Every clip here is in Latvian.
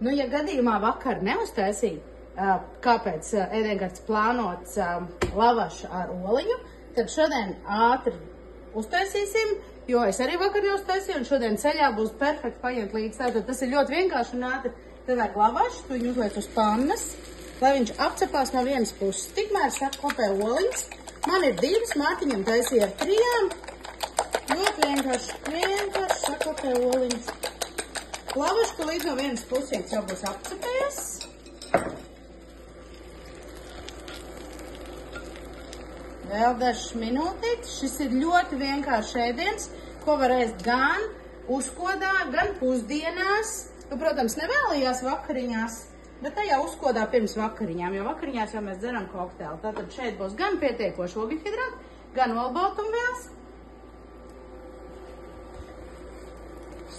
Nu, ja gadījumā vakar neuztaisīja, kāpēc ēdienkartes plānots lavaša ar oliņu, tad šodien ātri uztaisīsim, jo es arī vakar neuztaisīju, un šodien ceļā būs perfekti paņemt līdz. Tātad tas ir ļoti vienkārši un ātri. Tad vajag lavašu, tu viņu uzliec uz pannas, lai viņš apcepās no vienas puses. Tikmēr sakopē oliņas. Man ir 2, Mārtiņam taisīja ar 3. Ļoti vienkārši sakopē oliņas. Lavašu, ka līdz no vienas puses jau būs apcepējies. Vēl dažas minūtītes. Šis ir ļoti vienkāršs ēdiens, ko var ēst gan uzkodā, gan pusdienās. Nu, protams, nevēlījās vakariņās, bet tajā uzkodā pirms vakariņām, jo vakariņās jau mēs dzeram kokteili. Tātad šeit būs gan pietiekoši ogļhidrāti, gan olbaltumvielas.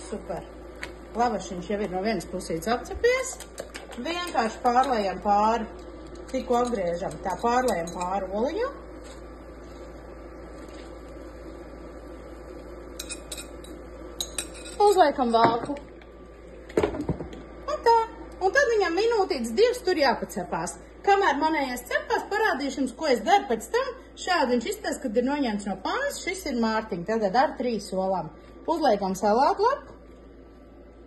Super. Lavašiņš jau ir no vienas pusītes apcepies. Vienkārši pārlējam pāri, tikko apgriežam, tā pārlējam pāri oliņu. Uzliekam valku. Un tā. Un tad viņam minūtītes 2 tur jāpacepās. Kamēr manējais cepās, parādīšu jums, ko es daru pēc tam. Šādi viņš izstāst, kad ir noņemts no pannas. Šis ir Mārtiņa. Tātad ar 3 olām. Uzliekam salātlapu,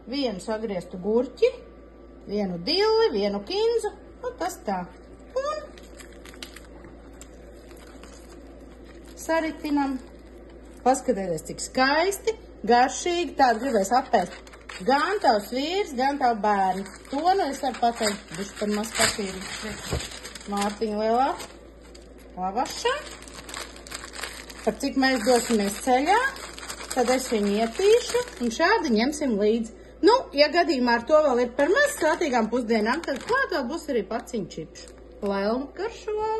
1 sagrieztu gurķi, 1 dilli, 1 kinzu. Un tas tā. Un saritinam. Paskatieties, cik skaisti. Garšīgi, tādu gribēs apēst gan tavs vīrs, gan tavu bērnu. To nu es varu pateikt, bišķi par maz papīru. Mārtiņa lielā lavaša. Par cik mēs dosimies ceļā, tad es viņu ietīšu un šādi ņemsim līdzi. Nu, ja gadījumā ar to vēl ir par maz sātīgām pusdienām, tad klāt vēl būs arī paciņu čipšu. Lēlmu garšo!